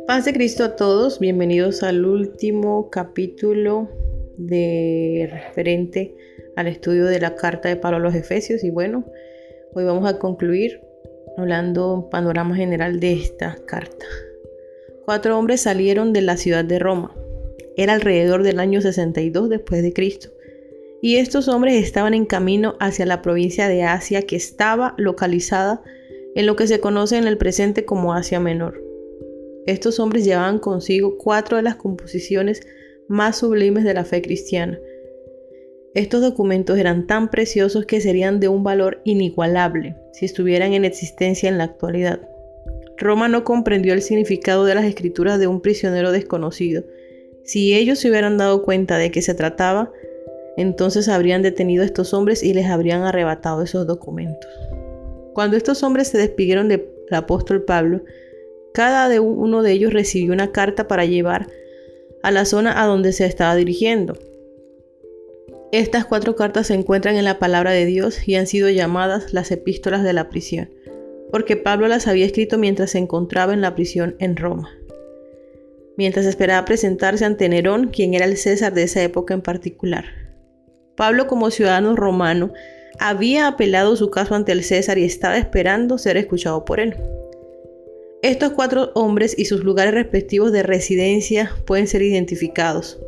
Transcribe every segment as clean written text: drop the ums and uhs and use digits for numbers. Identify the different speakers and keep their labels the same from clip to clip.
Speaker 1: Paz de Cristo a todos, bienvenidos al último capítulo referente al estudio de la carta de Pablo a los Efesios. Y bueno, hoy vamos a concluir hablando un panorama general de esta carta. 4 hombres salieron de la ciudad de Roma. Era alrededor del año 62 después de Cristo. Y estos hombres estaban en camino hacia la provincia de Asia, que estaba localizada en lo que se conoce en el presente como Asia Menor. Estos hombres llevaban consigo 4 de las composiciones más sublimes de la fe cristiana. Estos documentos eran tan preciosos que serían de un valor inigualable si estuvieran en existencia en la actualidad. Roma no comprendió el significado de las escrituras de un prisionero desconocido. Si ellos se hubieran dado cuenta de qué se trataba, entonces habrían detenido a estos hombres y les habrían arrebatado esos documentos. Cuando estos hombres se despidieron del apóstol Pablo, cada uno de ellos recibió una carta para llevar a la zona a donde se estaba dirigiendo. Estas 4 cartas se encuentran en la palabra de Dios y han sido llamadas las epístolas de la prisión, porque Pablo las había escrito mientras se encontraba en la prisión en Roma, mientras esperaba presentarse ante Nerón, quien era el César de esa época en particular. Pablo, como ciudadano romano, había apelado su caso ante el César y estaba esperando ser escuchado por él. Estos 4 hombres y sus lugares respectivos de residencia pueden ser identificados.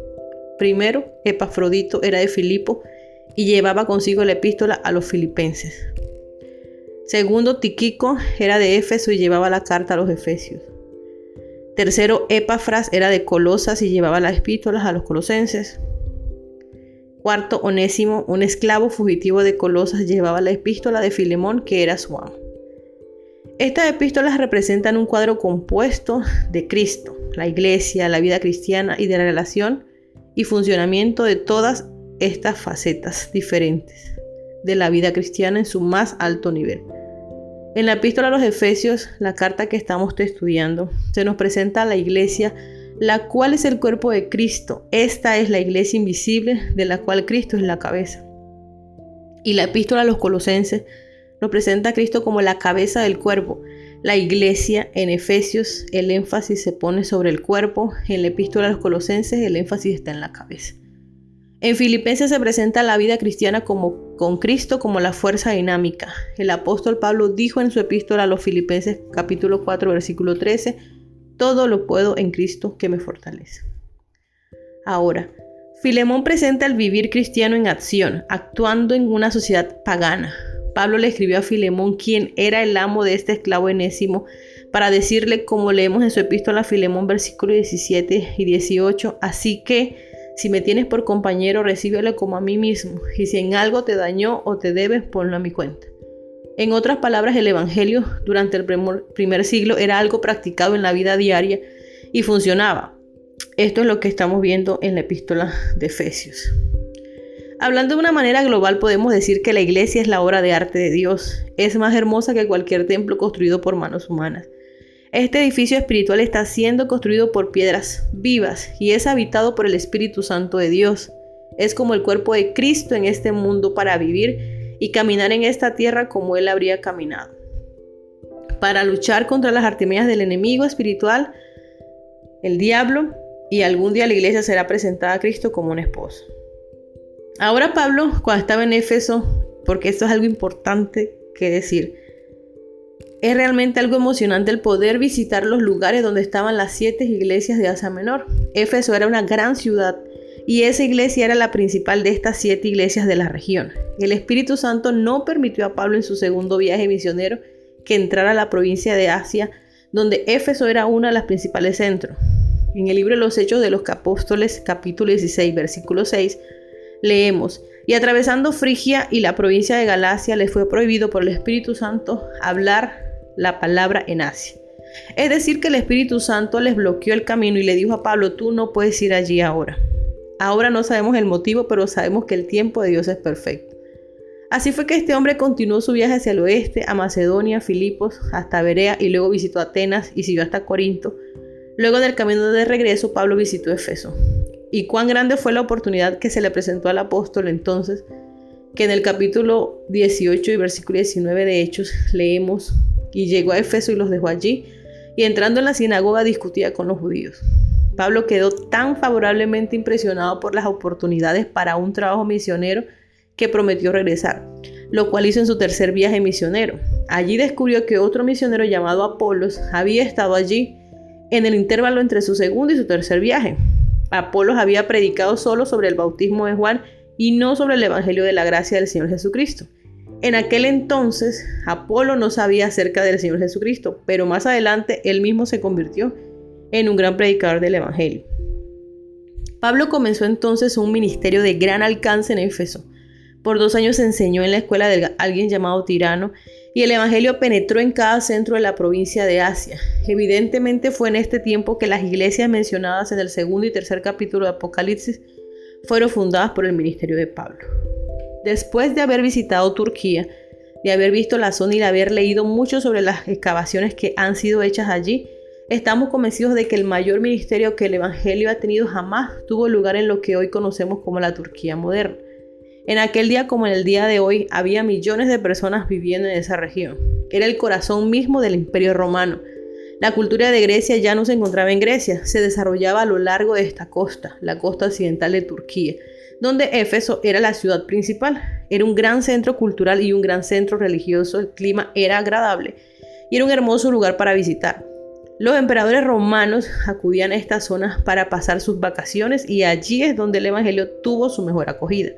Speaker 1: Primero, Epafrodito era de Filipo y llevaba consigo la epístola a los filipenses. Segundo, Tíquico era de Éfeso y llevaba la carta a los efesios. Tercero, Epafras era de Colosas y llevaba las epístolas a los colosenses. Cuarto, Onésimo, un esclavo fugitivo de Colosas, llevaba la epístola de Filemón, que era su amo. Estas epístolas representan un cuadro compuesto de Cristo, la iglesia, la vida cristiana y de la relación y funcionamiento de todas estas facetas diferentes de la vida cristiana en su más alto nivel. En la epístola a los Efesios, la carta que estamos estudiando, se nos presenta a la iglesia, la cual es el cuerpo de Cristo. Esta es la iglesia invisible de la cual Cristo es la cabeza. Y la epístola a los Colosenses nos presenta a Cristo como la cabeza del cuerpo. La iglesia, en Efesios, el énfasis se pone sobre el cuerpo. En la epístola a los Colosenses, el énfasis está en la cabeza. En Filipenses se presenta la vida cristiana con Cristo como la fuerza dinámica. El apóstol Pablo dijo en su epístola a los Filipenses, capítulo 4, versículo 13, todo lo puedo en Cristo que me fortalece. Ahora, Filemón presenta el vivir cristiano en acción, actuando en una sociedad pagana. Pablo le escribió a Filemón, quien era el amo de este esclavo Onésimo, para decirle, como leemos en su epístola a Filemón, versículos 17 y 18, así que, si me tienes por compañero, recíbelo como a mí mismo, y si en algo te dañó o te debes, ponlo a mi cuenta. En otras palabras, el evangelio durante el primer siglo era algo practicado en la vida diaria y funcionaba. Esto es lo que estamos viendo en la epístola de Efesios. Hablando de una manera global, podemos decir que la iglesia es la obra de arte de Dios. Es más hermosa que cualquier templo construido por manos humanas. Este edificio espiritual está siendo construido por piedras vivas y es habitado por el Espíritu Santo de Dios. Es como el cuerpo de Cristo en este mundo para vivir y caminar en esta tierra como Él habría caminado. Para luchar contra las artimañas del enemigo espiritual, el diablo, y algún día la iglesia será presentada a Cristo como un esposo. Ahora Pablo, cuando estaba en Éfeso, porque esto es algo importante que decir, es realmente algo emocionante el poder visitar los lugares donde estaban las 7 iglesias de Asia Menor. Éfeso era una gran ciudad y esa iglesia era la principal de estas 7 iglesias de la región. El Espíritu Santo no permitió a Pablo en su segundo viaje misionero que entrara a la provincia de Asia, donde Éfeso era uno de los principales centros. En el libro de los Hechos de los Apóstoles, capítulo 16, versículo 6, leemos, y atravesando Frigia y la provincia de Galacia les fue prohibido por el Espíritu Santo hablar la palabra en Asia. Es decir, que el Espíritu Santo les bloqueó el camino y le dijo a Pablo, tú no puedes ir allí ahora. Ahora no sabemos el motivo, pero sabemos que el tiempo de Dios es perfecto. Así fue que este hombre continuó su viaje hacia el oeste, a Macedonia, Filipos, hasta Berea y luego visitó Atenas y siguió hasta Corinto. Luego del camino de regreso, Pablo visitó Éfeso. Y cuán grande fue la oportunidad que se le presentó al apóstol entonces, que en el capítulo 18 y versículo 19 de Hechos leemos, y llegó a Éfeso y los dejó allí, y entrando en la sinagoga discutía con los judíos. Pablo quedó tan favorablemente impresionado por las oportunidades para un trabajo misionero que prometió regresar, lo cual hizo en su tercer viaje misionero. Allí descubrió que otro misionero llamado Apolos había estado allí en el intervalo entre su segundo y su tercer viaje. Apolos había predicado solo sobre el bautismo de Juan y no sobre el evangelio de la gracia del Señor Jesucristo. En aquel entonces, Apolo no sabía acerca del Señor Jesucristo, pero más adelante él mismo se convirtió en un gran predicador del evangelio. Pablo comenzó entonces un ministerio de gran alcance en Éfeso. Por 2 años enseñó en la escuela de alguien llamado Tirano, y el evangelio penetró en cada centro de la provincia de Asia. Evidentemente fue en este tiempo que las iglesias mencionadas en el segundo y tercer capítulo de Apocalipsis fueron fundadas por el ministerio de Pablo. Después de haber visitado Turquía, de haber visto la zona y de haber leído mucho sobre las excavaciones que han sido hechas allí, estamos convencidos de que el mayor ministerio que el evangelio ha tenido jamás tuvo lugar en lo que hoy conocemos como la Turquía moderna. En aquel día, como en el día de hoy, había millones de personas viviendo en esa región. Era el corazón mismo del Imperio Romano. La cultura de Grecia ya no se encontraba en Grecia, se desarrollaba a lo largo de esta costa, la costa occidental de Turquía, donde Éfeso era la ciudad principal. Era un gran centro cultural y un gran centro religioso, el clima era agradable y era un hermoso lugar para visitar. Los emperadores romanos acudían a estas zonas para pasar sus vacaciones y allí es donde el evangelio tuvo su mejor acogida.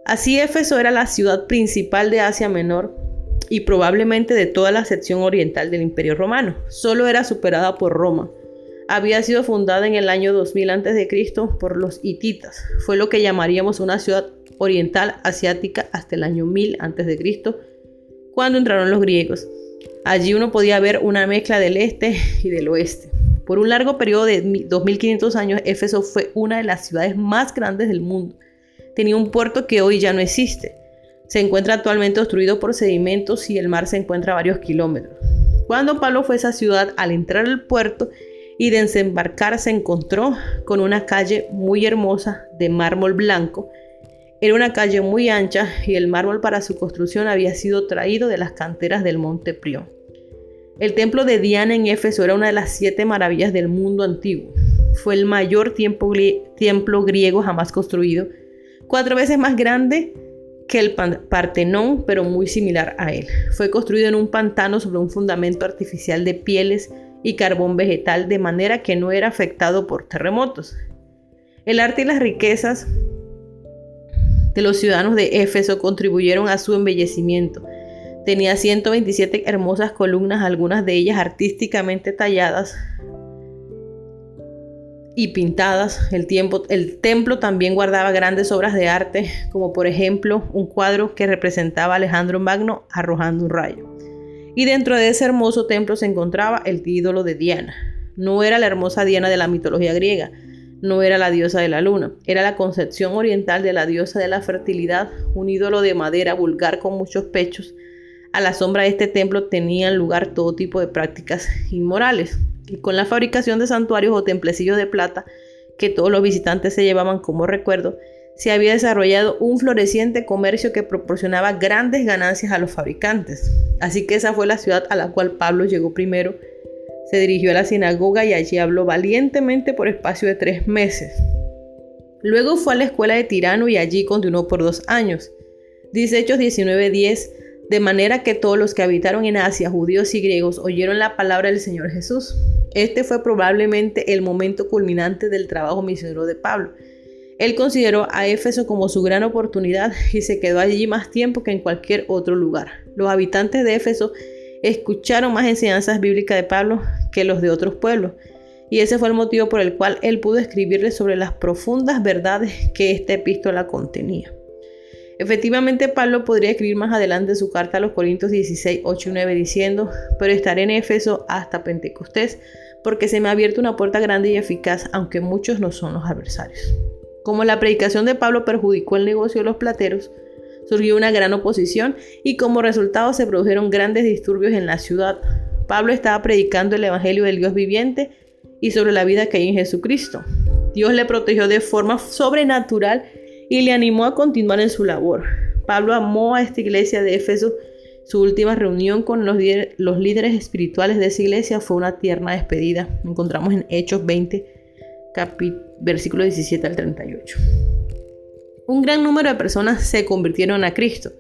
Speaker 1: Así Éfeso era la ciudad principal de Asia Menor y probablemente de toda la sección oriental del Imperio Romano. Solo era superada por Roma. Había sido fundada en el año 2000 a.C. por los hititas. Fue lo que llamaríamos una ciudad oriental asiática hasta el año 1000 a.C., cuando entraron los griegos. Allí uno podía ver una mezcla del este y del oeste. Por un largo periodo de 2500 años, Éfeso fue una de las ciudades más grandes del mundo. Tenía un puerto que hoy ya no existe. Se encuentra actualmente obstruido por sedimentos y el mar se encuentra a varios kilómetros. Cuando Pablo fue a esa ciudad, al entrar al puerto y desembarcar, se encontró con una calle muy hermosa de mármol blanco. Era una calle muy ancha y el mármol para su construcción había sido traído de las canteras del monte Prión. El templo de Diana en Éfeso era una de las 7 maravillas del mundo antiguo. Fue el mayor templo griego jamás construido, 4 veces más grande que el Partenón, pero muy similar a él. Fue construido en un pantano sobre un fundamento artificial de pieles y carbón vegetal, de manera que no era afectado por terremotos. El arte y las riquezas de los ciudadanos de Éfeso contribuyeron a su embellecimiento. Tenía 127 hermosas columnas, algunas de ellas artísticamente talladas y pintadas. El templo también guardaba grandes obras de arte, como por ejemplo un cuadro que representaba a Alejandro Magno arrojando un rayo. Y dentro de ese hermoso templo se encontraba el ídolo de Diana. No era la hermosa Diana de la mitología griega, no era la diosa de la luna, era la concepción oriental de la diosa de la fertilidad, un ídolo de madera vulgar con muchos pechos. A la sombra de este templo tenían lugar todo tipo de prácticas inmorales. Y con la fabricación de santuarios o templecillos de plata que todos los visitantes se llevaban como recuerdo, se había desarrollado un floreciente comercio que proporcionaba grandes ganancias a los fabricantes. Así que esa fue la ciudad a la cual Pablo llegó primero. Se dirigió a la sinagoga y allí habló valientemente por espacio de 3 meses. Luego fue a la escuela de Tirano y allí continuó por 2 años. Dice Hechos 19:10, de manera que todos los que habitaron en Asia, judíos y griegos, oyeron la palabra del Señor Jesús. Este fue probablemente el momento culminante del trabajo misionero de Pablo. Él consideró a Éfeso como su gran oportunidad y se quedó allí más tiempo que en cualquier otro lugar. Los habitantes de Éfeso escucharon más enseñanzas bíblicas de Pablo que los de otros pueblos, y ese fue el motivo por el cual él pudo escribirles sobre las profundas verdades que esta epístola contenía. Efectivamente, Pablo podría escribir más adelante su carta a los Corintios 16, 8 y 9 diciendo: pero estaré en Éfeso hasta Pentecostés, porque se me ha abierto una puerta grande y eficaz, aunque muchos no son los adversarios. Como la predicación de Pablo perjudicó el negocio de los plateros, surgió una gran oposición y como resultado se produjeron grandes disturbios en la ciudad. Pablo estaba predicando el evangelio del Dios viviente y sobre la vida que hay en Jesucristo. Dios le protegió de forma sobrenatural y le animó a continuar en su labor. Pablo amó a esta iglesia de Éfeso Su última reunión con los líderes espirituales de esa iglesia fue una tierna despedida. Encontramos en Hechos 20, versículos 17 al 38. Un gran número de personas se convirtieron a Cristo.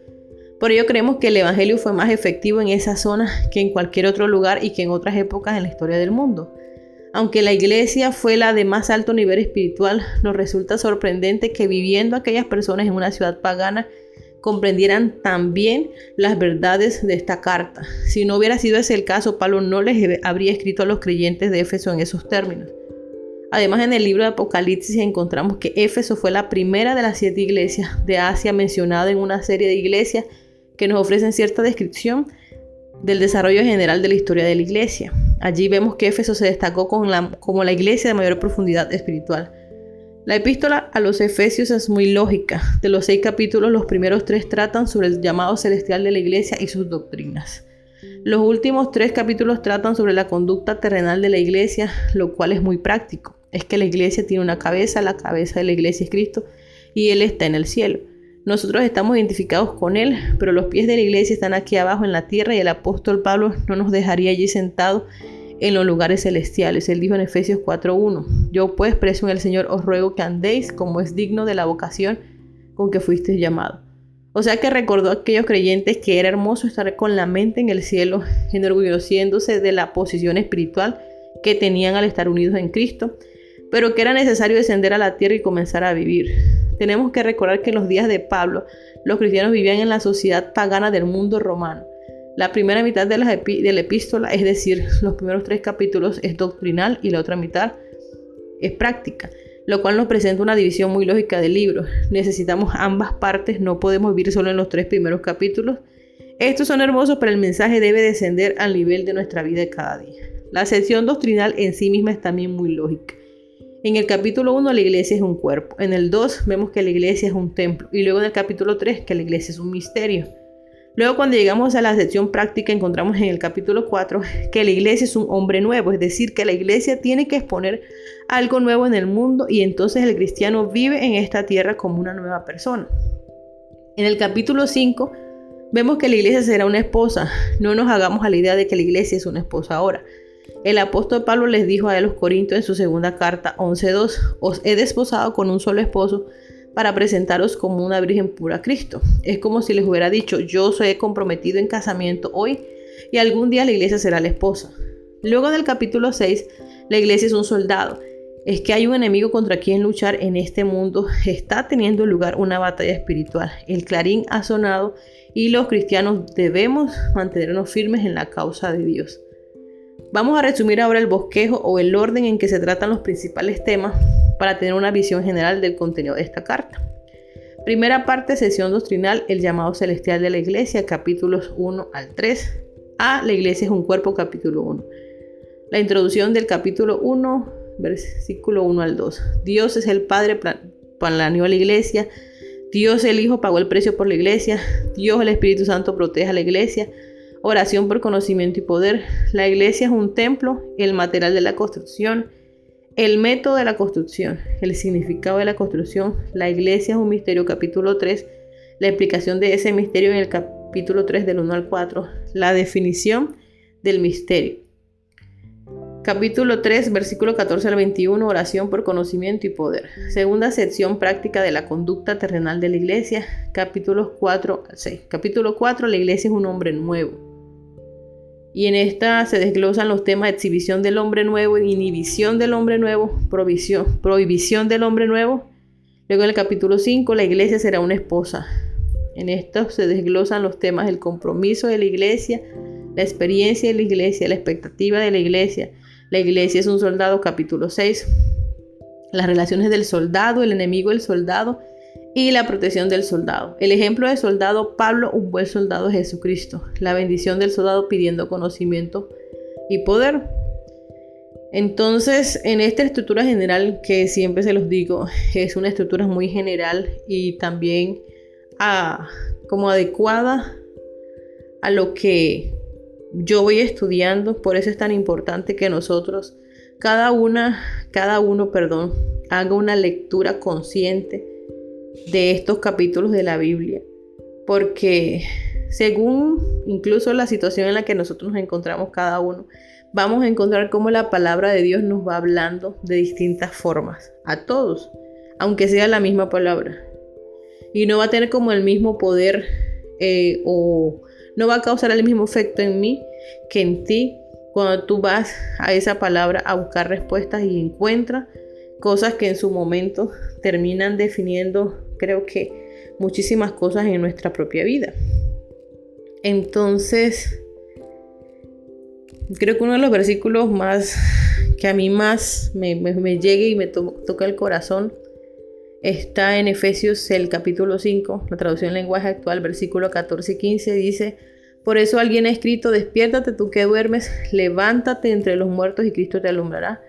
Speaker 1: Por ello creemos que el evangelio fue más efectivo en esa zona que en cualquier otro lugar y que en otras épocas en la historia del mundo. Aunque la iglesia fue la de más alto nivel espiritual, nos resulta sorprendente que viviendo aquellas personas en una ciudad pagana comprendieran también las verdades de esta carta. Si no hubiera sido ese el caso, Pablo no les habría escrito a los creyentes de Éfeso en esos términos. Además, en el libro de Apocalipsis encontramos que Éfeso fue la primera de las 7 iglesias de Asia mencionada en una serie de iglesias que nos ofrecen cierta descripción del desarrollo general de la historia de la iglesia. Allí vemos que Éfeso se destacó como la iglesia de mayor profundidad espiritual. La epístola a los Efesios es muy lógica. De los 6 capítulos, los primeros 3 tratan sobre el llamado celestial de la iglesia y sus doctrinas. Los últimos 3 capítulos tratan sobre la conducta terrenal de la iglesia, lo cual es muy práctico. Es que la iglesia tiene una cabeza, la cabeza de la iglesia es Cristo, y Él está en el cielo. Nosotros estamos identificados con Él, pero los pies de la iglesia están aquí abajo en la tierra y el apóstol Pablo no nos dejaría allí sentados en los lugares celestiales. Él dijo en Efesios 4:1, yo pues, preso en el Señor, os ruego que andéis como es digno de la vocación con que fuisteis llamados. O sea que recordó a aquellos creyentes que era hermoso estar con la mente en el cielo, enorgulleciéndose de la posición espiritual que tenían al estar unidos en Cristo, pero que era necesario descender a la tierra y comenzar a vivir. Tenemos que recordar que en los días de Pablo, los cristianos vivían en la sociedad pagana del mundo romano. La primera mitad de la epístola, es decir, los primeros 3 capítulos, es doctrinal y la otra mitad es práctica, lo cual nos presenta una división muy lógica del libro. Necesitamos ambas partes, no podemos vivir solo en los 3 primeros capítulos. Estos son hermosos, pero el mensaje debe descender al nivel de nuestra vida de cada día. La sección doctrinal en sí misma es también muy lógica. En el capítulo 1 la iglesia es un cuerpo, en el 2 vemos que la iglesia es un templo y luego en el capítulo 3 que la iglesia es un misterio. Luego cuando llegamos a la sección práctica encontramos en el capítulo 4 que la iglesia es un hombre nuevo, es decir, que la iglesia tiene que exponer algo nuevo en el mundo y entonces el cristiano vive en esta tierra como una nueva persona. En el capítulo 5 vemos que la iglesia será una esposa. No nos hagamos a la idea de que la iglesia es una esposa ahora. El apóstol Pablo les dijo a los Corintios en su segunda carta 11:2, os he desposado con un solo esposo para presentaros como una virgen pura a Cristo. Es como si les hubiera dicho, yo os he comprometido en casamiento hoy y algún día la iglesia será la esposa. Luego del capítulo 6, la iglesia es un soldado. Es que hay un enemigo contra quien luchar en este mundo. Está teniendo lugar una batalla espiritual. El clarín ha sonado y los cristianos debemos mantenernos firmes en la causa de Dios. Vamos a resumir ahora el bosquejo o el orden en que se tratan los principales temas para tener una visión general del contenido de esta carta. Primera parte, sesión doctrinal, el llamado celestial de la iglesia, capítulos 1 al 3. La iglesia es un cuerpo, capítulo 1. La introducción del capítulo 1, versículo 1 al 2. Dios es el Padre, planeó la iglesia. Dios el Hijo pagó el precio por la iglesia. Dios el Espíritu Santo protege a la iglesia. Oración por conocimiento y poder. La iglesia es un templo, el material de la construcción, el método de la construcción, el significado de la construcción. La iglesia es un misterio, capítulo 3. La explicación de ese misterio en el capítulo 3 del 1 al 4. La definición del misterio. Capítulo 3, versículo 14 al 21, oración por conocimiento y poder. Segunda sección práctica de la conducta terrenal de la iglesia, capítulos 4 al 6. Capítulo 4, la iglesia es un hombre nuevo. Y en esta se desglosan los temas de exhibición del hombre nuevo, inhibición del hombre nuevo, prohibición del hombre nuevo. Luego en el capítulo 5, la iglesia será una esposa. En esto se desglosan los temas del compromiso de la iglesia, la experiencia de la iglesia, la expectativa de la iglesia. La iglesia es un soldado, capítulo 6. Las relaciones del soldado, el enemigo del soldado y la protección del soldado. El ejemplo de soldado, Pablo, un buen soldado es Jesucristo. La bendición del soldado pidiendo conocimiento y poder. Entonces, en esta estructura general, que siempre se los digo, es una estructura muy general y también como adecuada a lo que yo voy estudiando. Por eso es tan importante que nosotros, cada uno, haga una lectura consciente de estos capítulos de la Biblia, porque según incluso la situación en la que nosotros nos encontramos cada uno, vamos a encontrar cómo la palabra de Dios nos va hablando de distintas formas, a todos, aunque sea la misma palabra. Y no va a tener como el mismo poder o no va a causar el mismo efecto en mí que en ti cuando tú vas a esa palabra a buscar respuestas y encuentras cosas que en su momento terminan definiendo, creo que, muchísimas cosas en nuestra propia vida. Entonces, creo que uno de los versículos más que a mí más me llegue y me toca el corazón está en Efesios, el capítulo 5, la traducción en lenguaje actual, versículo 14 y 15, dice: por eso alguien ha escrito: despiértate tú que duermes, levántate entre los muertos y Cristo te alumbrará.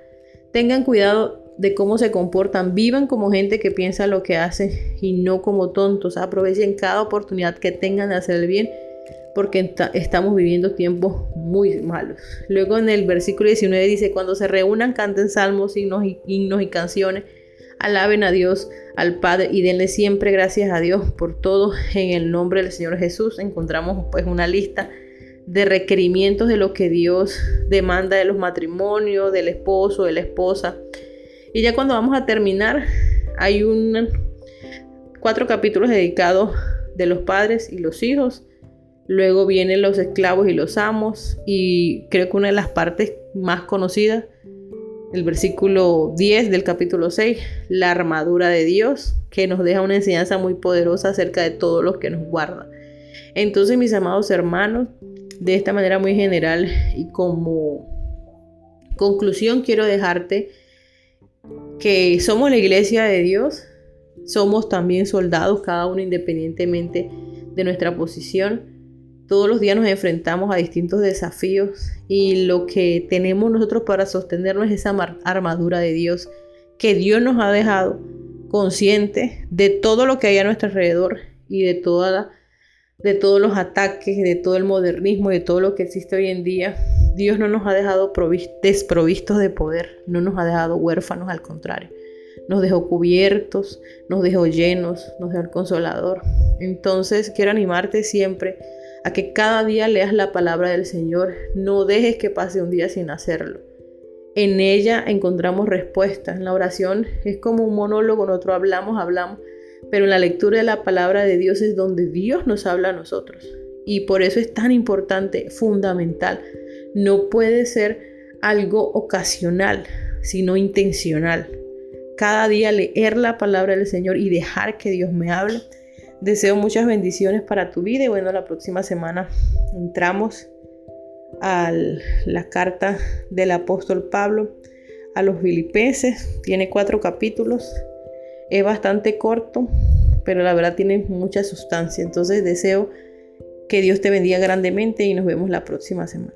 Speaker 1: Tengan cuidado de cómo se comportan, vivan como gente que piensa lo que hace y no como tontos. Aprovechen cada oportunidad que tengan de hacer el bien, porque estamos viviendo tiempos muy malos. Luego en el versículo 19 dice: cuando se reúnan, canten salmos, himnos y canciones, alaben a Dios, al Padre, y denle siempre gracias a Dios por todo en el nombre del Señor Jesús. Encontramos pues una lista de requerimientos de lo que Dios demanda de los matrimonios, del esposo, de la esposa. Y ya cuando vamos a terminar, hay 4 capítulos dedicados de los padres y los hijos. Luego vienen los esclavos y los amos. Y creo que una de las partes más conocidas, el versículo 10 del capítulo 6, la armadura de Dios, que nos deja una enseñanza muy poderosa acerca de todo lo que nos guarda. Entonces, mis amados hermanos, de esta manera muy general y como conclusión, quiero dejarte que somos la iglesia de Dios, somos también soldados, cada uno independientemente de nuestra posición. Todos los días nos enfrentamos a distintos desafíos y lo que tenemos nosotros para sostenernos es esa armadura de Dios que Dios nos ha dejado, consciente de todo lo que hay a nuestro alrededor y de todos los ataques, de todo el modernismo, de todo lo que existe hoy en día. Dios no nos ha dejado desprovistos de poder, no nos ha dejado huérfanos, al contrario. Nos dejó cubiertos, nos dejó llenos, nos dejó el Consolador. Entonces quiero animarte siempre a que cada día leas la palabra del Señor. No dejes que pase un día sin hacerlo. En ella encontramos respuestas. En la oración es como un monólogo, nosotros hablamos, pero en la lectura de la palabra de Dios es donde Dios nos habla a nosotros. Y por eso es tan importante, fundamental. No puede ser algo ocasional, sino intencional. Cada día leer la palabra del Señor y dejar que Dios me hable. Deseo muchas bendiciones para tu vida y bueno, la próxima semana entramos a la carta del apóstol Pablo a los Filipenses. Tiene 4 capítulos, es bastante corto, pero la verdad tiene mucha sustancia. Entonces deseo que Dios te bendiga grandemente y nos vemos la próxima semana.